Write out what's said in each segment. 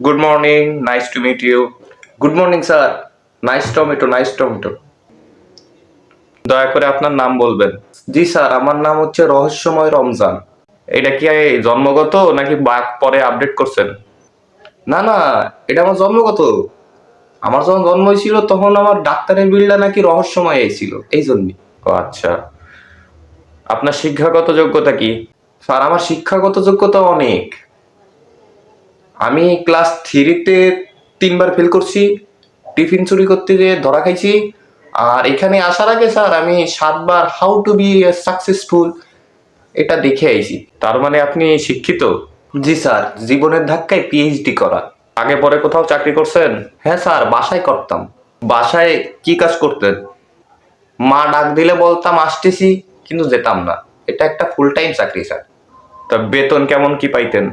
Good morning, nice to meet you. Good morning, sir. Nice tomato, nice tomato. দয়া করে আপনার নাম বলবেন। জি স্যার, আমার নাম হচ্ছে রহস্যময় রমজান। এটা কি জন্মগত নাকি পরে আপডেট করছেন? না না, এটা আমার জন্মগত। আমার যখন জন্ম হয়েছিল তখন আমার ডাক্তারের বিলটা নাকি রহস্যময় ছিল, এই জন্যই। ও আচ্ছা। আপনার শিক্ষাগত যোগ্যতা কি? স্যার, আমার শিক্ষাগত যোগ্যতা অনেক। আমি ক্লাস 3-তে 3বার ফেল করছি, টিফিন চুরি করতে গিয়ে ধরা খাইছি। আর এখানে আসার আগে স্যার আমি 7বার হাউ টু বি সাকসেসফুল এটা দেখে আইছি। তার মানে আপনি শিক্ষিত? জি স্যার, জীবনের ধাক্কায় পিএইচডি করা। আগে পরে কোথাও চাকরি করছেন? হ্যাঁ স্যার, বাসায় করতাম। বাসায় কি কাজ করতেন? মা ডাক দিলে বলতাম আসতেছি, কিন্তু যেতাম না। এটা একটা ফুল টাইম চাকরি স্যার। তা বেতন কেমন কি পাইতেন?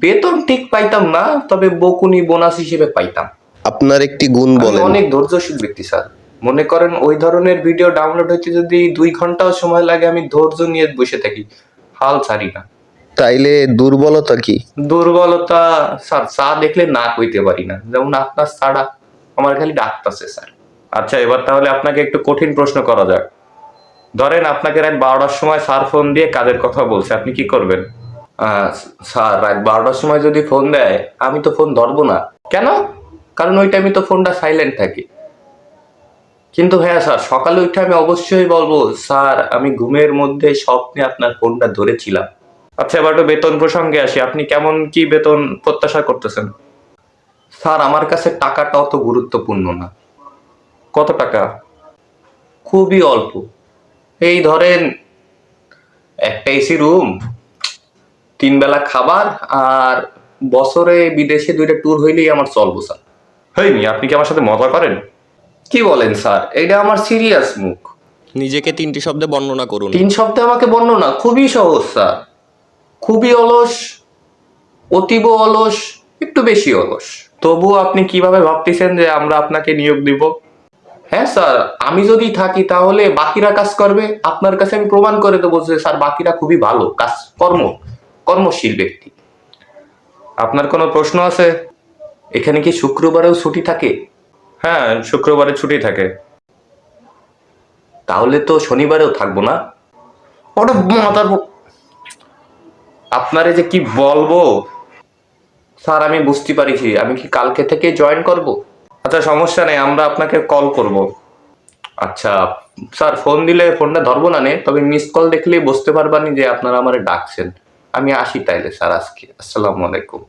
বেতন ঠিক পাইতাম না, তবে বকুনি বোনাস হিসেবে পাইতাম। আপনার একটি গুণ আমি বলেন। অনেক ধৈর্যশীল ব্যক্তি স্যার। মনে করেন ওই ধরনের ভিডিও ডাউনলোড হইতে যদি 2 ঘন্টাও সময় লাগে, আমি ধৈর্য নিয়ে বসে থাকি, হাল ছাড়ি না। তাইলে দুর্বলতা কি? দুর্বলতা স্যার, চা দেখলে না কইতে পারি না, যেমন আপনার চাটা আমার খালি ডাকতাছে স্যার। আচ্ছা, এবার তাহলে আপনাকে একটু কঠিন প্রশ্ন করা যাক। ধরেন আপনাকে রাত 12টার সময় স্যার ফোন দিয়ে কাজের কথা বলছে, আপনি কি করবেন? স্যার, রাত 12টার সময় যদি ফোন দেয়, আমি তো ফোন ধরবো না। কেন? কারণ ওই টাইমে তো ফোনটা সাইলেন্ট থাকে। কিন্তু হ্যাঁ স্যার, সকালে উঠে আমি অবশ্যই বলবো, স্যার আমি ঘুমের মধ্যে স্বপ্নে আপনার ফোনটা ধরেছিলাম। আচ্ছা, এবার তো বেতন প্রসঙ্গে আসি। আপনি কেমন কি বেতন প্রত্যাশা করতেছেন? স্যার, আমার কাছে টাকাটা অত গুরুত্বপূর্ণ না। কত টাকা? খুবই অল্প। এই ধরেন একটা এসি রুম, 3 বেলা খাবার, আর বছরে বিদেশে 2টা ট্যুর হইলেই আমার চলবো স্যার। হয়নি, আপনি কি আমার সাথে মজা করেন? কি বলেন স্যার, এটা আমার সিরিয়াস মুখ। নিজেকে 3টি শব্দে বর্ণনা করুন। 3 শব্দে আমাকে বর্ণনা? খুবই সহজ স্যার। খুবই অলস, অতীব অলস, একটু বেশি অলস। তবুও আপনি কিভাবে ভাবতেছেন যে আমরা আপনাকে নিয়োগ দিব? হ্যাঁ স্যার, আমি যদি থাকি তাহলে বাকিরা কাজ করবে। আপনার কাছে আমি প্রমাণ করে দেবো যে স্যার বাকিরা খুবই ভালো কাজ, কর্মশীল ব্যক্তি। আপনার কোনো প্রশ্ন আছে? এখানে কি শুক্রবারেও ছুটি থাকে? হ্যাঁ, শুক্রবারে ছুটি থাকে। তাহলে তো শনিবারেও থাকবো না? ওটা মাথার আপনারে যে কি বলবো স্যার, আমি বুঝতে পারিছি। আমি কি কালকে থেকে জয়েন করব? আচ্ছা, সমস্যা নেই, আমরা আপনাকে কল করব। আচ্ছা স্যার, ফোন দিলে ফোনটা ধরবো না নে, তবে মিস কল দেখলেই বুঝতে পারবানি যে আপনারা আমারে ডাকছেন। আমি আসি তাইলে স্যার আজকে। আসসালামু আলাইকুম।